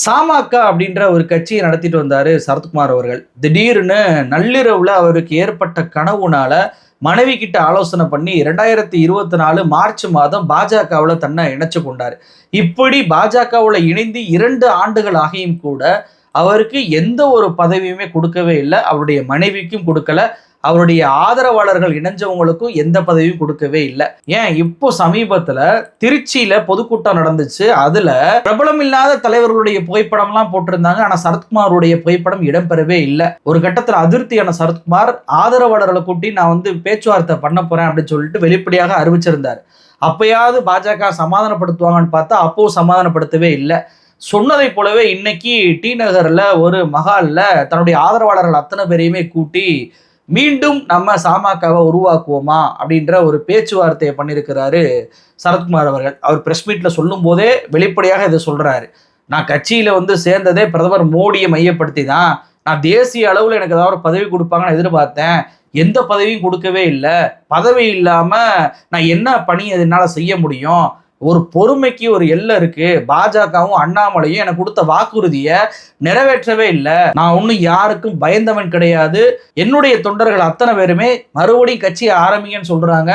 சாமாக்க அப்படின்ற ஒரு கட்சியை நடத்திட்டு வந்தாரு சரத்குமார் அவர்கள். திடீர்னு நள்ளிரவுல அவருக்கு ஏற்பட்ட கனவுனால மனைவி கிட்ட ஆலோசனை பண்ணி 2024 மார்ச் மாதம் பாஜகவுல தன்னை இணைச்சு கொண்டாரு. இப்படி பாஜகவுல இணைந்து 2 ஆண்டுகள் ஆகியும் கூட அவருக்கு எந்த ஒரு பதவியுமே கொடுக்கவே இல்லை. அவருடைய மனைவிக்கும் கொடுக்கல. அவருடைய ஆதரவாளர்கள் இணைஞ்சவங்களுக்கும் எந்த பதவியும் கொடுக்கவே இல்லை. ஏன் இப்போ சமீபத்துல திருச்சியில பொதுக்கூட்டம் நடந்துச்சு. அதுல பிரபலம் இல்லாத தலைவர்களுடைய புகைப்படம்லாம் போட்டிருந்தாங்க. ஆனா சரத்குமாருடைய புகைப்படம் இடம்பெறவே இல்லை. ஒரு கட்டத்துல அதிருப்தியான சரத்குமார் ஆதரவாளர்களை கூட்டி நான் பேச்சுவார்த்தை பண்ண போறேன் அப்படின்னு சொல்லிட்டு வெளிப்படையாக அறிவிச்சிருந்தார். அப்பயாவது பாஜக சமாதானப்படுத்துவாங்கன்னு பார்த்தா அப்போ சமாதானப்படுத்தவே இல்லை. சொன்னதை போலவே இன்னைக்கு டி நகர்ல ஒரு மகால்ல தன்னுடைய ஆதரவாளர்கள் அத்தனை பேரையுமே கூட்டி மீண்டும் நம்ம சாமாக்காவை உருவாக்குவோமா அப்படின்ற ஒரு பேச்சுவார்த்தையை பண்ணியிருக்கிறாரு சரத்குமார் அவர்கள். அவர் பிரஸ் மீட்ல சொல்லும் போதே வெளிப்படையாக இதை சொல்றாரு. நான் கட்சியில சேர்ந்ததே பிரதமர் மோடியை மையப்படுத்தி தான். நான் தேசிய அளவில் எனக்கு ஏதாவது பதவி கொடுப்பாங்கன்னு எதிர்பார்த்தேன். எந்த பதவியும் கொடுக்கவே இல்லை. பதவி இல்லாம நான் என்ன பணி என்னால செய்ய முடியும்? ஒரு பொறுமைக்கு ஒரு எல்லை இருக்கு. பாஜகவும் அண்ணாமலையும் எனக்கு கொடுத்த வாக்குறுதியை நிறைவேற்றவே இல்லை. நான் ஒன்றும் யாருக்கும் பயந்தவன் கிடையாது. என்னுடைய தொண்டர்கள் அத்தனை பேருமே மறுபடியும் கட்சியை ஆரம்பிங்கன்னு சொல்றாங்க.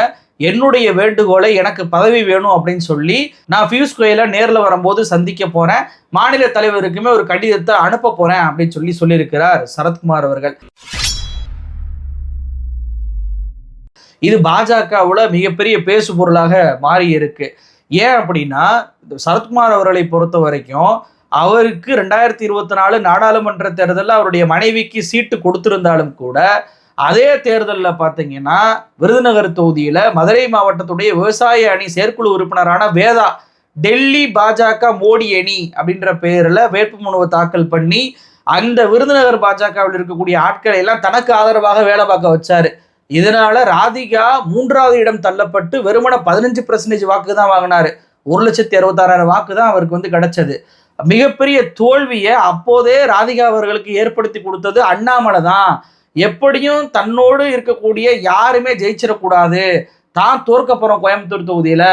என்னுடைய வேண்டுகோளை எனக்கு பதவி வேணும் அப்படின்னு சொல்லி நான் பியூஷ் கோயலை நேரில் வரும்போது சந்திக்க போறேன். மாநில தலைவருக்குமே ஒரு கடிதத்தை அனுப்ப போறேன் அப்படின்னு சொல்லியிருக்கிறார் சரத்குமார் அவர்கள். இது பாஜகவுல மிகப்பெரிய பேசு பொருளாக மாறி இருக்கு. ஏன் அப்படின்னா சரத்குமார் அவர்களை பொறுத்த வரைக்கும் அவருக்கு 2024 நாடாளுமன்ற தேர்தலில் அவருடைய மனைவிக்கு சீட்டு கொடுத்திருந்தாலும் கூட அதே தேர்தலில் பார்த்தீங்கன்னா விருதுநகர் தொகுதியில மதுரை மாவட்டத்துடைய விவசாய அணி செயற்குழு உறுப்பினரான வேதா டெல்லி பாஜக மோடி அணி அப்படின்ற பெயரில் வேட்புமனுவை தாக்கல் பண்ணி அந்த விருதுநகர் பாஜகவில் இருக்கக்கூடிய ஆட்களை எல்லாம் தனக்கு ஆதரவாக வேலை பார்க்க வச்சாரு. இதனால ராதிகா 3வது இடம் தள்ளப்பட்டு வெறுமன 15% வாக்கு தான் வாங்கினாரு. 1,66,000 வாக்கு தான் அவருக்கு கிடைச்சது. மிகப்பெரிய தோல்வியை அப்போதே ராதிகா அவர்களுக்கு ஏற்படுத்தி கொடுத்தது அண்ணாமலை தான். எப்படியும் தன்னோடு இருக்கக்கூடிய யாருமே ஜெயிச்சிடக்கூடாது, தான் தோற்க போறோம் கோயம்புத்தூர் தொகுதியில,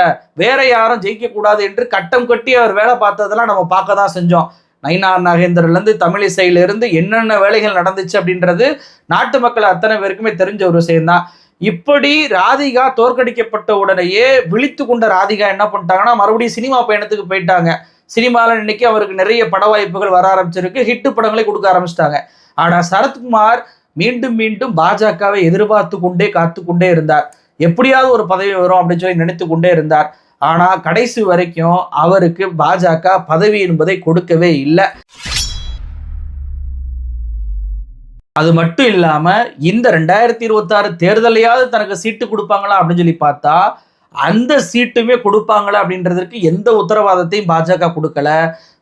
வேற யாரும் ஜெயிக்க கூடாது என்று கட்டம் கட்டி அவர் வேலை பார்த்ததெல்லாம் நம்ம பார்க்க தான் செஞ்சோம். நயினார் நாகேந்திரன்லேருந்து தமிழிசையிலிருந்து என்னென்ன வேலைகள் நடந்துச்சு அப்படின்றது நாட்டு மக்கள் அத்தனை பேருக்குமே தெரிஞ்ச ஒரு விஷயம்தான். இப்படி ராதிகா தோற்கடிக்கப்பட்ட உடனேயே விழித்து கொண்ட ராதிகா என்ன பண்ணிட்டாங்கன்னா மறுபடியும் சினிமா பயணத்துக்கு போயிட்டாங்க. சினிமாவில் இன்னைக்கு அவருக்கு நிறைய பட வாய்ப்புகள் வர ஆரம்பிச்சிருக்கு. ஹிட்டு படங்களை கொடுக்க ஆரம்பிச்சிட்டாங்க. ஆனால் சரத்குமார் மீண்டும் மீண்டும் பாஜகவை எதிர்பார்த்து கொண்டே காத்து கொண்டே இருந்தார். எப்படியாவது ஒரு பதவி வரும் அப்படின்னு சொல்லி நினைத்து கொண்டே இருந்தார். ஆனா கடைசி வரைக்கும் அவருக்கு பாஜக பதவி என்பதை கொடுக்கவே இல்லை. அது மட்டும் இல்லாம இந்த 2026 தேர்தலையாவது தனக்கு சீட்டு கொடுப்பாங்களா அப்படின்னு சொல்லி பார்த்தா அந்த சீட்டுமே கொடுப்பாங்களா அப்படின்றதுக்கு எந்த உத்தரவாதத்தையும் பாஜக கொடுக்கல.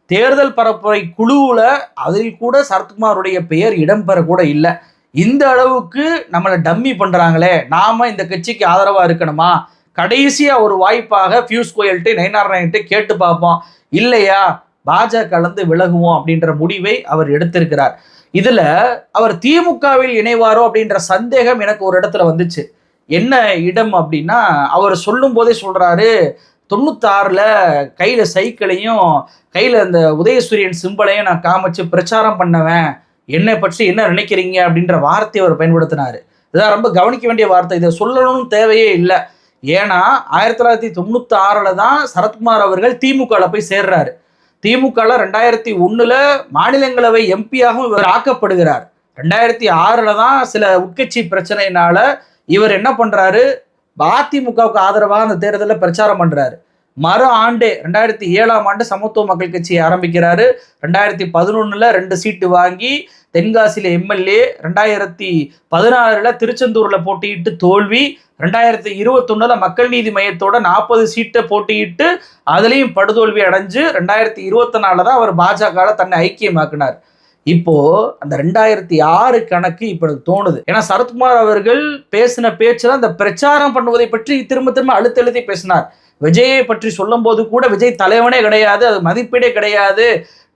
தேர்தல் பரப்புரை குழுவுல அதில் கூட சரத்குமாருடைய பெயர் இடம்பெற கூட இல்லை. இந்த அளவுக்கு நம்மளை டம்மி பண்றாங்களே, நாம இந்த கட்சிக்கு ஆதரவா இருக்கணுமா? கடைசியா ஒரு வாய்ப்பாக பியூஷ் கோயல்கிட்ட நயினார் நாயகிட்ட கேட்டு பார்ப்போம், இல்லையா பாஜக விலகுவோம் அப்படின்ற முடிவை அவர் எடுத்திருக்கிறார். இதுல அவர் திமுகவில் இணைவாரோ அப்படின்ற சந்தேகம் எனக்கு ஒரு இடத்துல வந்துச்சு. என்ன இடம் அப்படின்னா அவர் சொல்லும் போதே சொல்றாரு 96ல கையில சைக்கிளையும் கையில அந்த உதயசூரியன் சிம்பளையும் நான் காமிச்சு பிரச்சாரம் பண்ணவேன், என்னை பற்றி என்ன நினைக்கிறீங்க அப்படின்ற வார்த்தையை அவர் பயன்படுத்தினாரு. இதான் ரொம்ப கவனிக்க வேண்டிய வார்த்தை. இதை சொல்லணும்னு தேவையே இல்லை. ஏன்னா 1996 தான் சரத்குமார் அவர்கள் திமுக போய் சேர்றாரு. திமுக 2001 மாநிலங்களவை எம்பியாகவும் இவர் ஆக்கப்படுகிறார். 2006 தான் சில உட்கட்சி பிரச்சனையினால இவர் என்ன பண்றாரு, அதிமுகவுக்கு ஆதரவாக அந்த தேர்தலில் பிரச்சாரம் பண்றாரு. மறு ஆண்டே 2007ஆம் ஆண்டு சமத்துவ மக்கள் கட்சியை ஆரம்பிக்கிறாரு. 2011 2 சீட்டு வாங்கி தென்காசியில எம்எல்ஏ, 2016 திருச்செந்தூர்ல போட்டியிட்டு தோல்வி, 2021 மக்கள் நீதி மையத்தோட 40 சீட்டை போட்டியிட்டு அதுலயும் படுதோல்வி அடைஞ்சு 2024 தான் அவர் பாஜக தன்னை ஐக்கியமாக்கினார். இப்போ அந்த 2006 கணக்கு இப்ப தோணுது. ஏன்னா சரத்குமார் அவர்கள் பேசின பேச்சுல அந்த பிரச்சாரம் பண்ணுவதை பற்றி திரும்ப திரும்ப அழுத்தி பேசினார். விஜயை பற்றி சொல்லும் போது கூட விஜய் தலைவனே கிடையாது, அது மதிப்பீடே கிடையாது,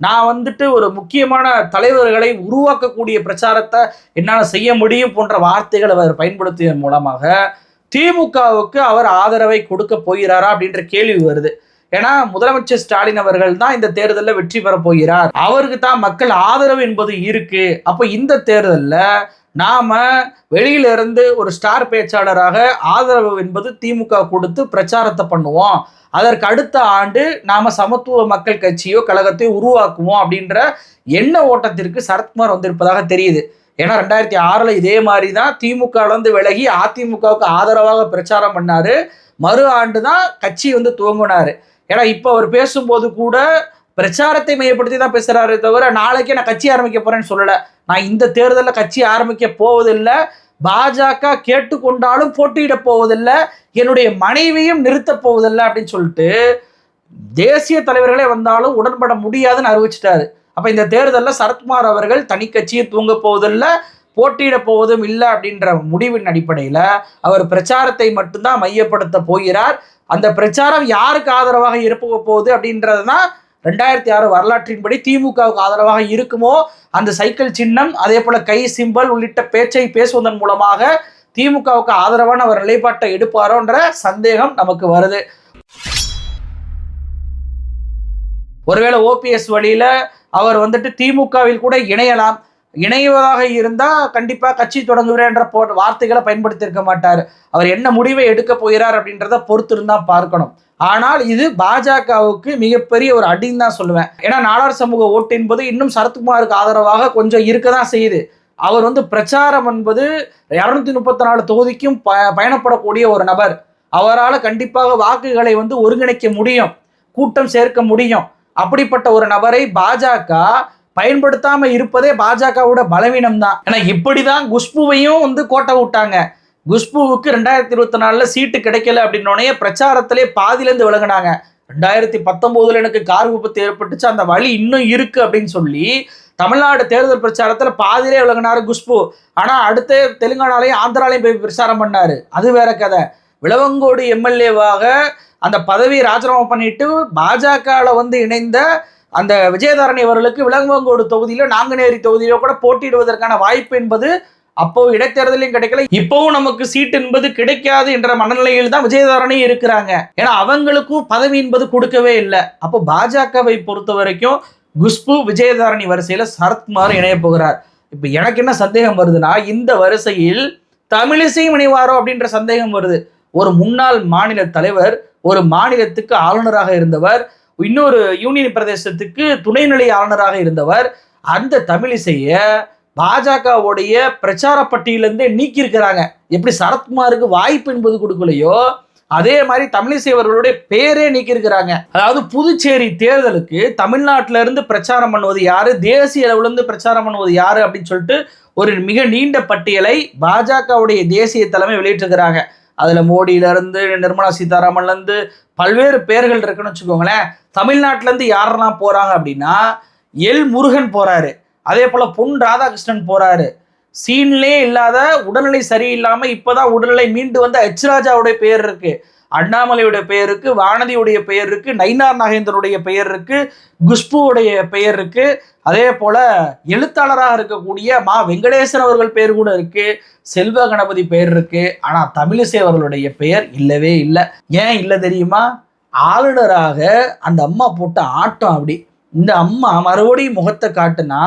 நான் ஒரு முக்கியமான தலைவர்களை உருவாக்கக்கூடிய பிரச்சாரத்தை என்னால் செய்ய முடியும் போன்ற வார்த்தைகள் அவர் பயன்படுத்தியதன் மூலமாக திமுகவுக்கு அவர் ஆதரவை கொடுக்க போகிறாரா அப்படின்ற கேள்வி வருது. ஏன்னா முதலமைச்சர் ஸ்டாலின் அவர்கள் தான் இந்த தேர்தலில் வெற்றி பெற போகிறார், அவருக்கு தான் மக்கள் ஆதரவு என்பது இருக்கு. அப்போ இந்த தேர்தலில் நாம வெளியில இருந்து ஒரு ஸ்டார் பேச்சாளராக ஆதரவு என்பது திமுக கொடுத்து பிரச்சாரத்தை பண்ணுவோம், அதற்கு அடுத்த ஆண்டு நாம சமத்துவ மக்கள் கட்சியோ கழகத்தையோ உருவாக்குவோம் அப்படின்ற எண்ண ஓட்டத்திற்கு சரத்குமார் வந்திருப்பதாக தெரியுது. ஏன்னா 2006 இதே மாதிரி தான் திமுக விலகி அதிமுகவுக்கு ஆதரவாக பிரச்சாரம் பண்ணாரு. மறு ஆண்டு தான் கட்சி துவங்கினாரு. ஏன்னா இப்ப அவர் பேசும்போது கூட பிரச்சாரத்தை மையப்படுத்தி தான் பேசுறாரு தவிர நாளைக்கே நான் கட்சி ஆரம்பிக்க போறேன்னு சொல்லல. நான் இந்த தேர்தலில் கட்சி ஆரம்பிக்க போவதில்லை, பாஜக கேட்டுக்கொண்டாலும் போட்டியிட போவதில்லை, என்னுடைய மனைவியும் நிறுத்த போவதில்லை அப்படின்னு சொல்லிட்டு தேசிய தலைவர்களே வந்தாலும் உடன்பட முடியாதுன்னு அறிவிச்சிட்டாரு. அப்ப இந்த தேர்தலில் சரத்குமார் அவர்கள் தனி கட்சியை தூங்க போவதில்லை, போட்டியிட போவதும் இல்லை அப்படின்ற முடிவின் அடிப்படையில் அவர் பிரச்சாரத்தை மட்டும்தான் மையப்படுத்த போகிறார். அந்த பிரச்சாரம் யாருக்கு ஆதரவாக இருக்க போகுது அப்படின்றது தான் 2006 வரலாற்றின்படி திமுகவுக்கு ஆதரவாக இருக்குமோ அந்த சைக்கிள் சின்னம், அதே போல கை சிம்பல் உள்ளிட்ட பேச்சை பேசுவதன் மூலமாக திமுகவுக்கு ஆதரவான ஒரு நிலைப்பாட்டை எடுப்பாரோன்ற சந்தேகம் நமக்கு வருது. ஒருவேளை ஓபிஎஸ் வழியில அவர் திமுகவில் கூட இணையலாம், இணைவதாக இருந்தா கண்டிப்பா கட்சி தொடங்குகிறேன் என்ற வார்த்தைகளை பயன்படுத்தி இருக்க மாட்டார். அவர் என்ன முடிவை எடுக்க போகிறார் அப்படின்றத பொறுத்து இருந்தா பார்க்கணும். ஆனால் இது பாஜகவுக்கு மிகப்பெரிய ஒரு அடின்னு தான் சொல்லுவேன். ஏன்னா நாடார் சமூக ஓட்டு என்பது இன்னும் சரத்குமாருக்கு ஆதரவாக கொஞ்சம் இருக்கதான் செய்யுது. அவர் பிரச்சாரம் என்பது 234 தொகுதிக்கும் பயணப்படக்கூடிய ஒரு நபர். அவரால் கண்டிப்பாக வாக்குகளை ஒருங்கிணைக்க முடியும், கூட்டம் சேர்க்க முடியும். அப்படிப்பட்ட ஒரு நபரை பாஜக பயன்படுத்தாம இருப்பதே பாஜகவோட பலவீனம் தான். ஏன்னா இப்படிதான் குஷ்புவையும் கோட்டை விட்டாங்க. குஷ்புவுக்கு 2024 சீட்டு கிடைக்கல அப்படின்னோடனே பிரச்சாரத்திலே பாதியிலேருந்து விலகினாங்க. 2019 எனக்கு கார் விபத்து ஏற்பட்டுச்சு, அந்த வழி இன்னும் இருக்கு அப்படின்னு சொல்லி தமிழ்நாடு தேர்தல் பிரச்சாரத்தில் பாதியிலே விலகினாரு குஷ்பு. ஆனா அடுத்து தெலுங்கானாலையும் ஆந்திராலையும் போய் பிரச்சாரம் பண்ணாரு, அது வேற கதை. விளவங்கோடு எம்எல்ஏவாக அந்த பதவியை ராஜினாமா பண்ணிட்டு பாஜகவில் இணைந்த அந்த விஜயதாரணி அவர்களுக்கு விளவங்கோடு தொகுதியில நாங்குநேரி தொகுதியில கூட போட்டியிடுவதற்கான வாய்ப்பு என்பது அப்போ இடைத்தேர்தலையும் கிடைக்கல, இப்பவும் நமக்கு சீட் என்பது கிடைக்காது என்ற மனநிலையில் தான் விஜயதாரணி இருக்கிறாங்க. ஏன்னா அவங்களுக்கும் பதவி என்பது கொடுக்கவே இல்லை. அப்போ பாஜகவை பொறுத்த வரைக்கும் குஷ்பு விஜயதாரணி வரிசையில சரத்குமார் இணைய போகிறார். இப்ப எனக்கு என்ன சந்தேகம் வருதுன்னா, இந்த வரிசையில் தமிழிசையும் இணைவாரோ அப்படின்ற சந்தேகம் வருது. ஒரு முன்னாள் மாநில தலைவர், ஒரு மாநிலத்துக்கு ஆளுநராக இருந்தவர், இன்னொரு யூனியன் பிரதேசத்துக்கு துணைநிலை ஆளுநராக இருந்தவர், அந்த தமிழிசைய பாஜகவுடைய பிரச்சார பட்டியலிருந்தே நீக்கி இருக்கிறாங்க. எப்படி சரத்குமாருக்கு வாய்ப்பு என்பது கொடுக்கலையோ அதே மாதிரி தமிழிசை அவர்களுடைய பேரே நீக்கி இருக்கிறாங்க. அதாவது புதுச்சேரி தேர்தலுக்கு தமிழ்நாட்டில இருந்து பிரச்சாரம் பண்ணுவது யாரு, தேசிய அளவுல இருந்து பிரச்சாரம் பண்ணுவது யாரு அப்படின்னு சொல்லிட்டு ஒரு மிக நீண்ட பட்டியலை பாஜகவுடைய தேசிய தலைமை வெளியிட்டிருக்கிறாங்க. அதுல மோடியில இருந்து நிர்மலா சீதாராமன்ல இருந்து பல்வேறு பேர்கள் இருக்குன்னு வச்சுக்கோங்களேன். தமிழ்நாட்டில இருந்து யாரெல்லாம் போறாங்க அப்படின்னா, எல் முருகன் போறாரு, அதே போல பொன் ராதாகிருஷ்ணன் போறாரு, சீன்லே இல்லாத உடல்நிலை சரியில்லாம இப்பதான் உடல்நிலை மீண்டு வந்த எச் ராஜாவுடைய பெயர் இருக்கு, அண்ணாமலையுடைய பெயர் இருக்கு, வானதியுடைய பெயர் இருக்கு, நயினார் நாகேந்திரனுடைய பெயர் இருக்கு, குஷ்புவுடைய பெயர் இருக்கு, அதே போல எழுத்தாளராக இருக்கக்கூடிய மா வெங்கடேசன் அவர்கள் பெயர் கூட இருக்கு, செல்வ கணபதி பெயர் இருக்கு. ஆனா தமிழிசை அவர்களுடைய பெயர் இல்லவே இல்லை. ஏன் இல்லை தெரியுமா? ஆளுநராக அந்த அம்மா போட்ட ஆட்டம் அப்படி. இந்த அம்மா மறுபடியும் முகத்தை காட்டுனா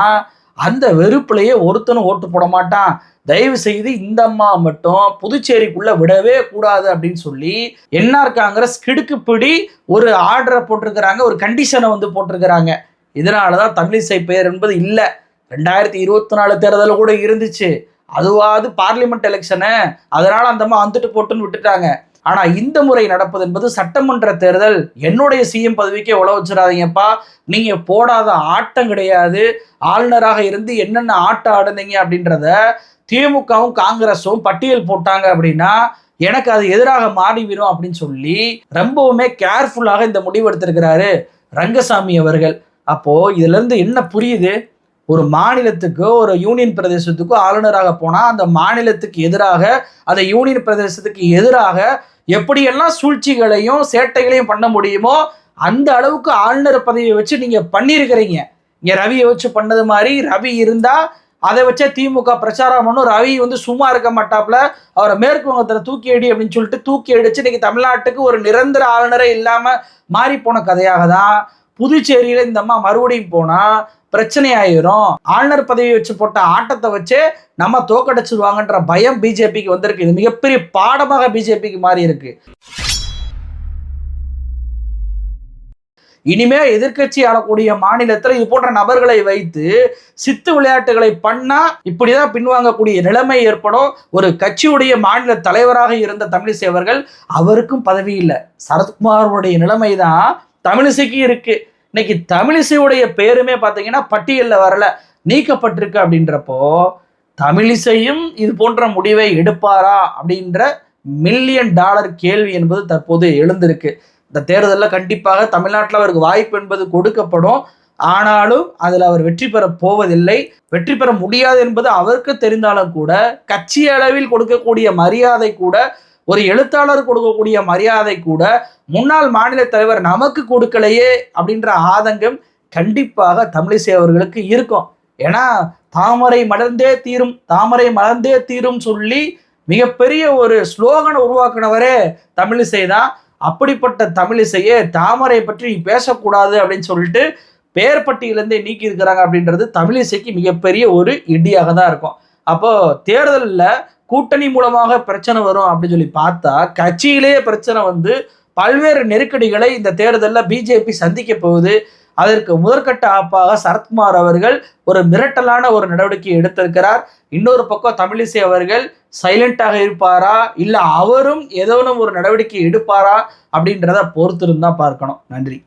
அந்த வெறுப்புலையே ஒருத்தனும் ஓட்டு போட மாட்டான். தயவு செய்து இந்த அம்மா மட்டும் புதுச்சேரிக்குள்ள விடவே கூடாது அப்படின்னு சொல்லி என்ஆர் காங்கிரஸ் கிடுக்குப்பிடி ஒரு ஆர்டரை போட்டிருக்கிறாங்க, ஒரு கண்டிஷனை போட்டிருக்கிறாங்க. இதனாலதான் தமிழிசை பெயர் என்பது இல்லை. 2024 தேர்தல் கூட இருந்துச்சு, அதுவாது பார்லிமெண்ட் எலெக்ஷனு, அதனால அந்த அம்மா போட்டுன்னு விட்டுட்டாங்க. ஆனா இந்த முறை நடப்பது என்பது சட்டமன்ற தேர்தல். என்னுடைய சிஎம் பதவிக்கே உழவு வச்சிடாதீங்கப்பா, நீங்க போடாத ஆட்டம் கிடையாது. ஆளுநராக இருந்து என்னென்ன ஆட்டம் ஆடுனீங்க அப்படின்றத திமுகவும் காங்கிரஸும் பட்டியல் போட்டாங்க அப்படின்னா எனக்கு அது எதிராக மாறிவிடும் அப்படின்னு சொல்லி ரொம்பவுமே கேர்ஃபுல்லாக இந்த முடிவு எடுத்திருக்கிறாரு ரங்கசாமி அவர்கள். அப்போ இதுல இருந்து என்ன புரியுது? ஒரு மாநிலத்துக்கோ ஒரு யூனியன் பிரதேசத்துக்கோ ஆளுநராக போனா அந்த மாநிலத்துக்கு எதிராக, அந்த யூனியன் பிரதேசத்துக்கு எதிராக எப்படியெல்லாம் சூழ்ச்சிகளையும் சேட்டைகளையும் பண்ண முடியுமோ அந்த அளவுக்கு ஆளுநர் பதவியை வச்சு நீங்க பண்ணியிருக்கிறீங்க. இங்க ரவியை வச்சு பண்ணது மாதிரி ரவி இருந்தா அதை வச்சே திமுக பிரச்சாரம் பண்ணும். ரவி வந்து சும்மா இருக்க மாட்டாப்ல, அவரை மேற்கு வங்கத்தில் தூக்கி அடி அப்படின்னு சொல்லிட்டு தூக்கி அடிச்சு இன்னைக்கு தமிழ்நாட்டுக்கு ஒரு நிரந்தர ஆளுநரே இல்லாம மாறி போன கதையாக தான் புதுச்சேரியில இந்த அம்மா மறுபடியும் போனா பிரச்சனை ஆயிரும். ஆளுநர் பதவி வச்சு போட்ட ஆட்டத்தை வச்சு நம்ம தோக்கடிச்சிருவாங்கன்ற பயம் பிஜேபிக்கு வந்திருக்கு. இது மிகப்பெரிய பாடமாக பிஜேபிக்கு மாறி இருக்கு. இனிமே எதிர்கட்சி ஆளக்கூடிய மாநிலத்தில் இது போன்ற நபர்களை வைத்து சித்து விளையாட்டுகளை பண்ணா இப்படிதான் பின்வாங்கக்கூடிய நிலைமை ஏற்படும். ஒரு கட்சியுடைய மாநில தலைவராக இருந்த தமிழிசை அவர்கள், அவருக்கும் பதவி இல்லை. சரத்குமாருடைய நிலைமை தான் தமிழிசைக்கு இருக்கு. இன்னைக்கு தமிழிசையுடைய பேருமே பார்த்தீங்கன்னா பட்டியலில் வரல, நீக்கப்பட்டிருக்கு. அப்படின்றப்போ தமிழிசையும் இது போன்ற முடிவை எடுப்பாரா அப்படின்ற $1,000,000 கேள்வி என்பது தற்போது எழுந்திருக்கு. இந்த தேர்தலில் கண்டிப்பாக தமிழ்நாட்டில் அவருக்கு வாய்ப்பு என்பது கொடுக்கப்படும். ஆனாலும் அதில் அவர் வெற்றி பெற போவதில்லை. வெற்றி பெற முடியாது என்பது அவருக்கு தெரிந்தாலும் கூட கட்சி அளவில் கொடுக்கக்கூடிய மரியாதை கூட, ஒரு எழுத்தாளர் கொடுக்கக்கூடிய மரியாதை கூட முன்னாள் மாநில தலைவர் நமக்கு கொடுக்கலையே அப்படின்ற ஆதங்கம் கண்டிப்பாக தமிழிசை அவர்களுக்கு இருக்கும். ஏன்னா தாமரை மலர்ந்தே தீரும், தாமரை மலர்ந்தே தீரும் சொல்லி மிகப்பெரிய ஒரு ஸ்லோகனை உருவாக்குனவரே தமிழிசை தான். அப்படிப்பட்ட தமிழிசையே தாமரை பற்றி பேசக்கூடாது அப்படின்னு சொல்லிட்டு பேர் பட்டியலேருந்தே நீக்கி இருக்கிறாங்க. அப்படின்றது தமிழிசைக்கு மிகப்பெரிய ஒரு இடியாக தான் இருக்கும். அப்போ தேர்தலில் கூட்டணி மூலமாக பிரச்சனை வரும் அப்படின்னு சொல்லி பார்த்தா கட்சியிலேயே பிரச்சனை வந்து பல்வேறு நெருக்கடிகளை இந்த தேர்தலில் பிஜேபி சந்திக்க போகுது. அதற்கு முதற்கட்ட ஆப்பாக சரத்குமார் அவர்கள் ஒரு மிரட்டலான ஒரு நடவடிக்கை எடுத்திருக்கிறார். இன்னொரு பக்கம் தமிழிசை அவர்கள் சைலண்டாக இருப்பாரா, இல்லை அவரும் ஏதோ ஒரு நடவடிக்கை எடுப்பாரா அப்படின்றத பொறுத்திருந்தா பார்க்கணும். நன்றி.